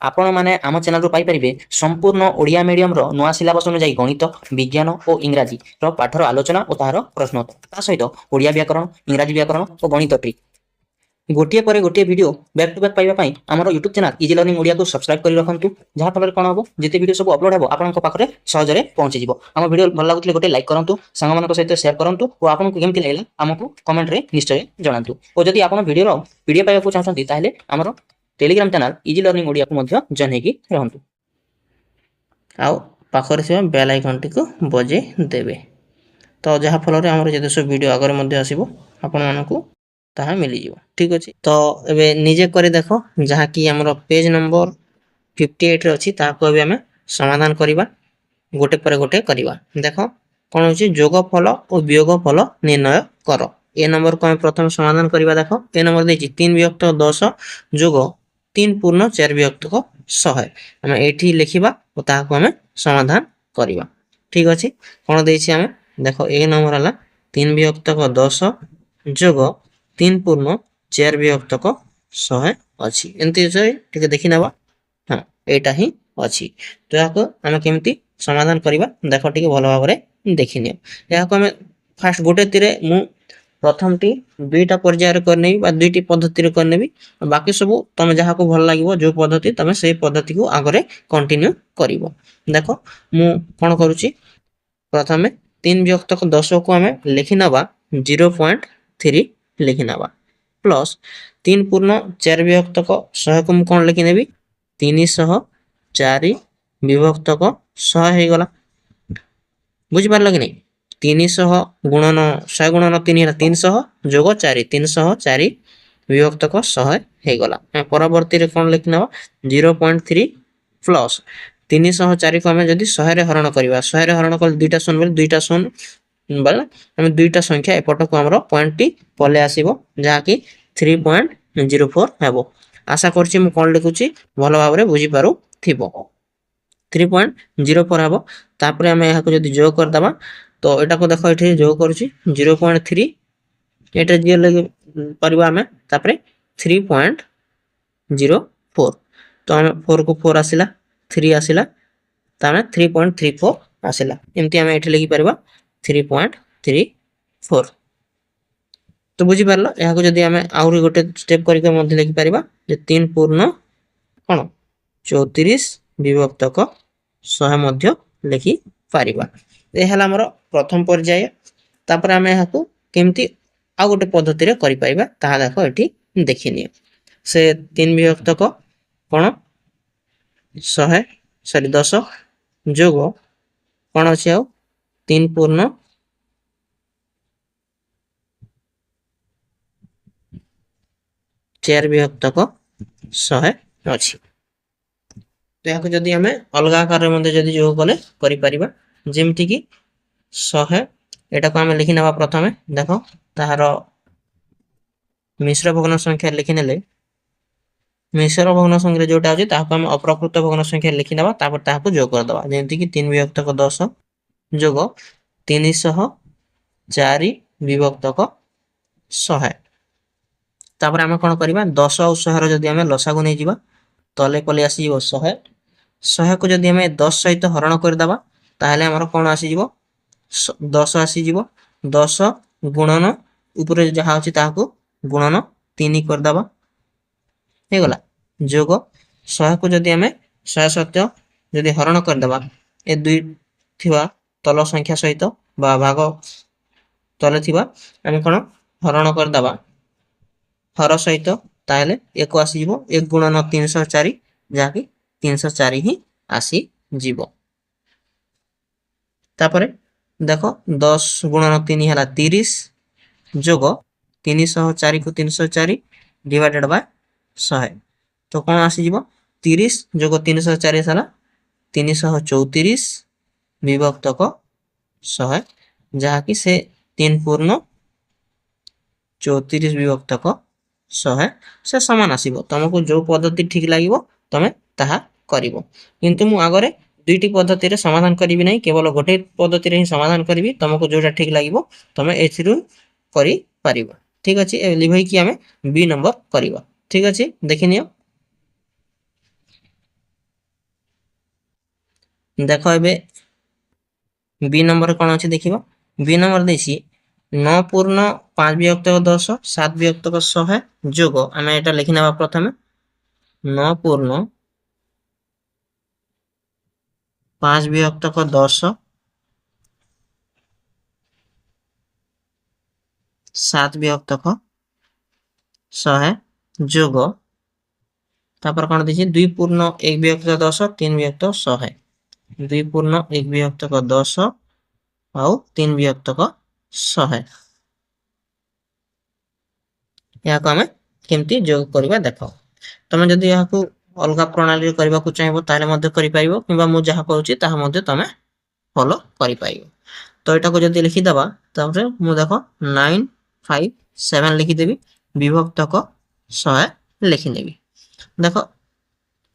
आपण मैंने आम चैनल पाइपर संपूर्ण ओडिया मीडियम नुआ सिलेबस अनुଯାयी गणित विज्ञान और इंग्राजी पाठर आलोचना और तार प्रश्नोत्तर सहित ओडिया व्याकरण इंग्राजी व्याकरण और गणित ट्रिक गोटे पर गोटे वीडियो बैक टू बैक पाइबापी आम YouTube channel easy learning Odia को सब्सक्राइब कर रखु जहाँफल कौन हम जिते वीडियो सब अपलोड हो आपंक पाखे सहजरे पहुंची आम वीडियो भल लगुले गोटे लाइक करूँ सांग सहित सेयार करूँ और आपको केमती लगे आमको कमेंट रे निश्चय जनातु और जदि आप वीडियो पीडीएफ पाइबा चाहते हैं आमर Telegram channel easy learning Odia को जॉइन होगी रहंतु आउ पाखरे से बेल आइकन टी को बजे देबे तो जहाँ फल आम जो सब वीडियो आगे आसो आपण मानक ताहा मिल जाव ठीक अच्छे तो एबे निजे करे देखो जहाँ कि आमर पेज नंबर 58 रे अच्छी ताको एबे आमे समाधान करिबा गोटे पर गोटे करिबा देखो कौन होची जोगफल और वियोगफल निर्णय कर ए नंबर को आमे प्रथम समाधान करिबा देखो ए नंबर देछि 3 विभक्त 10 जोग 3 पूर्ण 4 विभक्त 100 आमे एठी लिखिबा और ताको आमे समाधान करिबा ठीक अछि कोन देछि आमे देखो ए नंबर हला 3 विभक्त 10 जोग 3 पूर्ण 4 विभक्त 100 अछि एंती ठीक देखि नबा हां एटा ही अछि तो याको आमे केमती समाधान करिबा देखो ठीक भलो भाबरे देखिनियो याको आमे फास्ट गोटे तीरे मु प्रथम टी दुईटा पर्यायर करने बा दुईटी पद्धति रे करने भी बाकी सब तमे जहा को भल लागिवो जो पद्धति तमे सेही पद्धति को आगरे कंटिन्यू करिवो देखो मु कोन करूची प्रथमे 3 विभक्त 10 को हमें लिखि नबा 0.3 लिखि नबा प्लस 3 पूर्ण 4 विभक्त 100 को मु कोन लिखि नेबी 304 विभक्त 100 हे गला बुझि पारल कि नहीं 300 गुणन 100 गुणन 3 है 300 जोग 4 304 विभक्त 100 हे गला परवर्ती रे कोन लिखि नबा 0.3 प्लस 304 को हमें जदी 100 रे हरण करबा 100 रे हरण कर दुईटा शून्य बेले दुईटा शून्य बेले हम दुईटा संख्या एपट को हमरो पॉइंट टी पले आसीबो जहा कि 3.04 हेबो आशा करछि मु कोन लिखुछि भलो भाबरे बुझि पारु थिबो 3.04 हेबो तापरे हमें यहा को जदी जोग कर दबा तो एटा को देखो एठी जोग करूछि 0.3 एटा जे लगे परबा हमें तापरे 3.04 तो हमें 4 को 4 आसिला 3 आसिला तामे 3.34 आसिला एमती हमें एठी लिखि परबा 3.34 तो बुझि पारलो यहा को जदी हमें आउरी गोटे स्टेप करके मध्ये लिखि परबा जे 3 पूर्ण कोन 34 विभक्त 100 मध्ये लिखि पारिबा ए हला हमर प्रथम पर्याय तापर हमें यहा को केमती आ गोटे पद्धति रे करि पाइबा ता देखो एठी देखिनियो से 3 विभक्त कोन 100 सॉरी 10 जोग कोन अछि आ 3 पूर्ण 4 विभक्त 100 अछि तो याको जदी हमें अलगा आकार मध्ये जदी जोग कले करि परिबा जेमति कि 100 एटा को हमें लिखि नबा प्रथमे देखो ताहारो मिश्र भग्न संख्या लिखि नेले मिश्र भग्न संख्या जोटा अछि ताको हम अप्रकृत भग्न संख्या लिखि नबा तापर ताको जोग कर दबा जेमति कि 3 विभक्त 10 जोग 304 विभक्त 100 तापर हम कोन करबा 10 और 100 रो जदी हमें लसा को नै जिबा तले पले आसी 100 100 को जदी हमें 10 सहित हरण कर दबा ताहले हमर कोन आसी जिवो 10 आसी जिवो 10 गुणन ऊपर जहा अछि ताको गुणन 3 कर दबा हे गला जोग 100 को जदी हमें 100 सत्य जदी हरण कर दबा ए दुई थिबा तल संख्या सहित बा भाग तले थिबा हम कोन हरण कर दबा हर सहित ताहले 1 आसी जिवो 1 गुणन 304 जहा कि 304 ही आसी जीवो तापरे देखो 10 गुणन 3 हला 30 जोग 304 को 304 डिवाइडेड बाय 100 तो कोन आसी जीवो 30 जोग 304 हला 334 विभक्त 100 जहा कि से 3 पूर्ण 34 विभक्त 100 से समान आसीबो तुमको जो पद्धति ठीक लागिवो तमे ताहा करिवो किंतु मु आगरे दुईटी पद्धति रे समाधान करिवि नै केवल गोटे पद्धति रे ही समाधान करिवि तुमको जोटा ठीक लागिवो तमे एथिरु करि पारिबो ठीक अछि ए लिभाई कि हमें बी नंबर करिवो ठीक अछि देखिनियो देख ए बी नंबर कौन अच्छे देखा बी नंबर देसी 9 पूर्ण 5 विभक्तक 10 7 विभक्तक 100 जोग आम एटा लिखि ना प्रथम 9 पूर्ण 5 विभक्तक 10 7 विभक्तक 100 जोग तापर कौन देखिए 2 पूर्ण 1 विभक्तक 10 3 विभक्तक 100 2 पूर्ण 1 विभक्तक 10 आउ 3 विभक्तक 100 या आम केमती जोग करवा देख तुम जदि यहाँ अलग प्रणाली करने को चाहिए कि मुझे जहाँ कहूँ तुम फॉलो कर तो यहाँ को जब लिखिदबा मुझे देख 9 5 7 लिखिदेवी विभक्तक 100 लिखिनेबी देख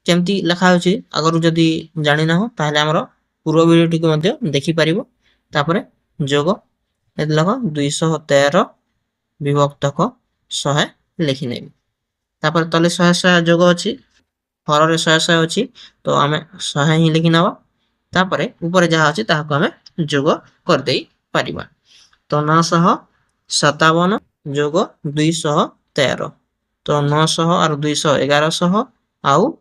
केमती लिखा आगर जदि जानी ना हो ताहले हमर पूर्व वीडियो को देखिपर तापर जोग लिख 213 विभक्तक 100 लिखिनेबी तापर तले 100 जोग अच्छी हर 100 अच्छी तो आम 100 ही लिखि नवा तापर ऊपर जहाँ अच्छी ताको आम जोग कर दे परिबा तो 957 जोग 213 तो 900 और 200 1100 आउ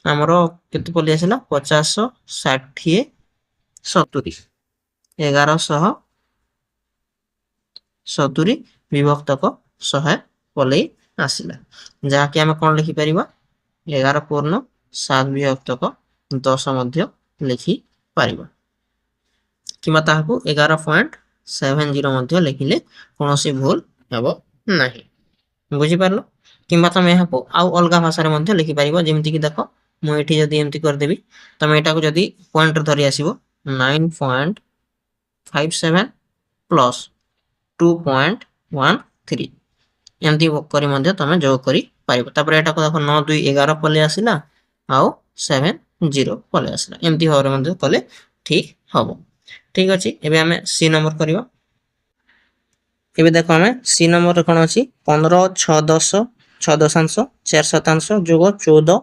आमर केते पली आसिला 50 60 70 1100 70 विभक्तक 100 पलई आसिला जहाँकि आम कौन लिखिपर 11 पूर्ण 7 विभक्तक 10 लिखि पार कि 11.70 लिखिले कौन सी भूल हेब ना बुझीपार कि तुम यहाँ आउ अलग भाषा लिखिपर जमीक देख मुझे जदि एमती करदेवी तुम यहाँ को जदि पॉइंट धरी आसो 9.57 प्लस 2.13 एमती करी तुम जोग करी पार यहाँ को देख 9 2 11 पलि आसला आउ 70 पलि आसला एमती भाव कले ठीक हम ठीक अच्छे एवं आम सी नंबर करवा एवं देख आम सी नंबर कौन अच्छी 15 6 10 6 दशांश 4 शतांश जोग 14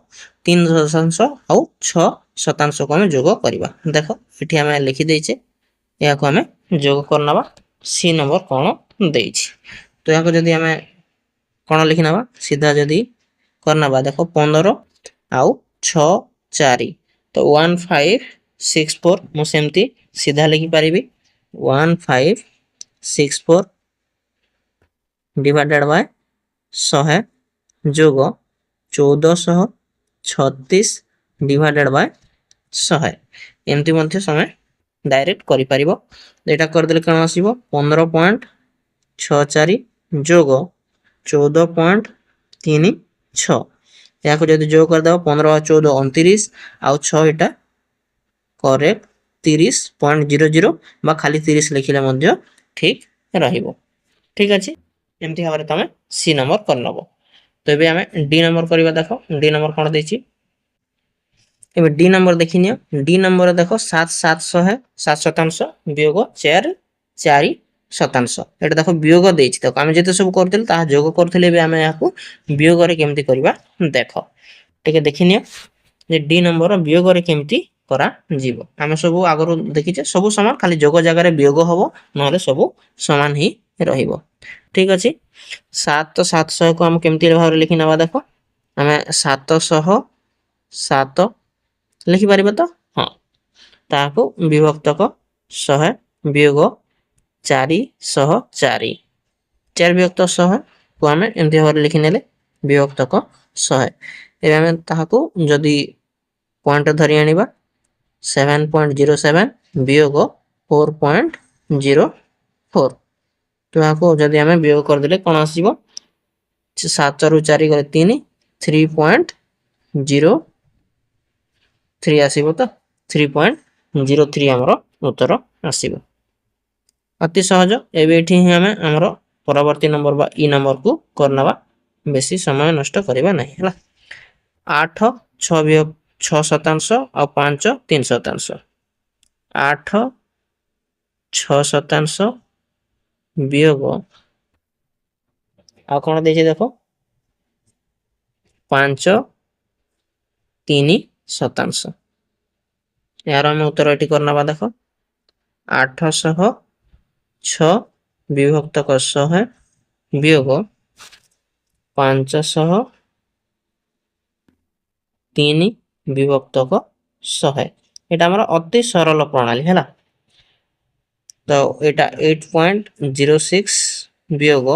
3 दशांश आउ 6 शतांश को आम जोग करवा देख ये आम लिखिदेचे या आम जोग करना सी नंबर कौन दे तो यहाँ जदि आम कौन लिखि ना सीधा जदि करना देख 15 आउ 6 4 तो 1564 मुझे सीधा लिखि पारि 1564 डिवाइडेड बाय 100 जोग 1436 डिवाइडेड बाय 100 एमती समय डायरेक्ट करि परिबो एटा कर देले कोन आसीबो 15.64 जोग 14.36 या को जदि जोग कर दबो 15 14 29 आउ 6 एटा करेक्ट 30.00 बा खाली 30 लिखिले मध्य ठीक रहिबो ठीक अछि एमती भाबरे तमे सी नंबर कर नबो तो एबे हमें डी नंबर करबा देखो डी नंबर कोन देछि एबे डी नंबर देखिनियो डी नंबर देखो 7 700 है 7 शतांश वियोग 4 4 शतांश एटा देखो वियोग देछि तो हम जते सब करथिल ता जोग करथिले बे हमें याकू वियोग रे केमती करबा देखो ठीक है देखिनियो जे डी नंबर वियोग रे केमती करा जीवो हम सब आगरो देखिचे सब समान खाली जोग जगह रे वियोग हबो नले सब समान ही रहिबो ठीक अछि 7 700 को हम केमती भाव रे लिखि नबा देखो हमें 700 7 लिखि पारिबो तो हां ताको विभक्तक 100 वियोग 404 4 विभक्त 100 को हमें एमती भाव रे लिखि नेले विभक्तक 100 एबे हम ताको जदी पॉइंट धरि आनिबा 7.07 वियोग 4.04 तो आपको जदि हमें वियोग कर देले कोन आसीबो 7 रु 4 गले 3 3.03 आसीबो तो 3.03 हमरो उत्तर आसीबो अति सहज एबे एठी हमें हमरो परवर्ती नंबर बा ई नंबर को करनवा बेसी समय नष्ट करबा नहीं हला 8 6 वियोग 6 शतांश और 5 3 शतांश 8 6 शतांश वियोग आ कोन देछि देखो 5 3 शतांश यार आम उत्तर ये करना देख 806 विभक्तक 100 वियोग 503 विभक्तक 100 एटा हमर अति सरल प्रणाली है तो एटा 8.06 वियोग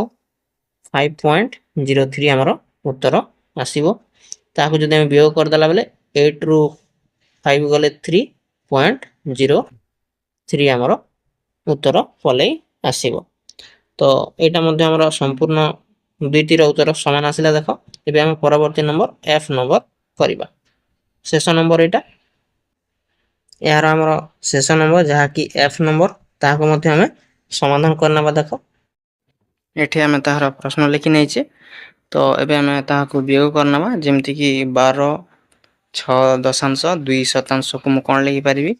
5.03 हमर उत्तर आसीबो ताको जदि हम वियोग कर देला बेले 8 रु 5 गले 3.03 हमर उत्तर पलई आसीबो तो एटा मध्ये हमर संपूर्ण दुईटी रो उत्तर समान आसिला देखो एबे हम परवर्ती नंबर एफ नंबर करिबा शेष नंबर एटा यार हमर शेष नंबर जहा कि एफ नंबर ताको मध्ये हम समाधान करना बा देखो एठी हम ताहार प्रश्न लिखि नै छै तो एबे हम ताहाको वियोग करना बा जेमति कि 12.6.2 को मु कोन लिखि परिबी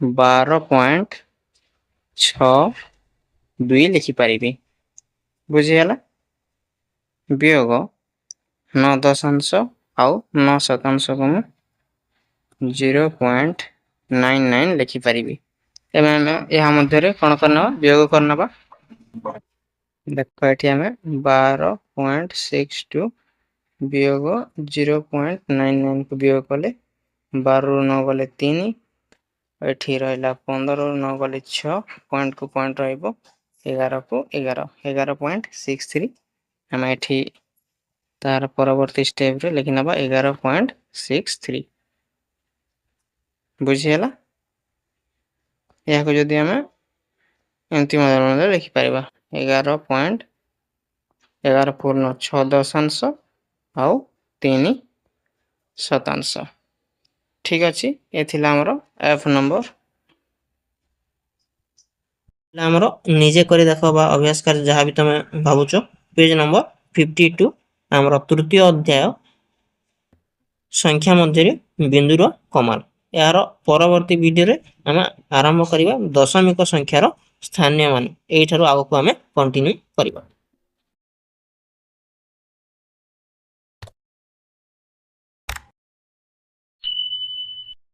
12.62 लिखि परिबी बुझी हला वियोग 9 आउ 9 को मु 0.99 लिखि परिबी एबे हम एहा मध्ये रे कोन करना बा वियोग करना बा देखो एठी हम 12.62 वियोग 0.99 को वियोग कले 12 रु 9 गले 3 एठी रहला 15 रु 9 गले 6 पॉइंट को पॉइंट रहइबो 11 को 11.63 हम एठी तार परवर्ती स्टेप रे लिखिना बा 11.63 बुझी हला या को जदी हम अंतिम उदाहरण रे लिखि परिबा 11.11 पूर्ण 6 दशांश आउ 3 शतांश ठीक अछि एथिला हमरो एफ नंबर हमरो निजे करी देखो बा अभ्यास कर जहा भी तमे भाबुचो पेज नंबर 52 हमरो तृतीय अध्याय संख्या मध्ये बिंदुर कमाल यार परवर्ती वीडियो रे हम आरंभ करिबा दशमिक संख्यार स्थानीय मान एठारो आगो को हमें कंटिन्यू करिबा।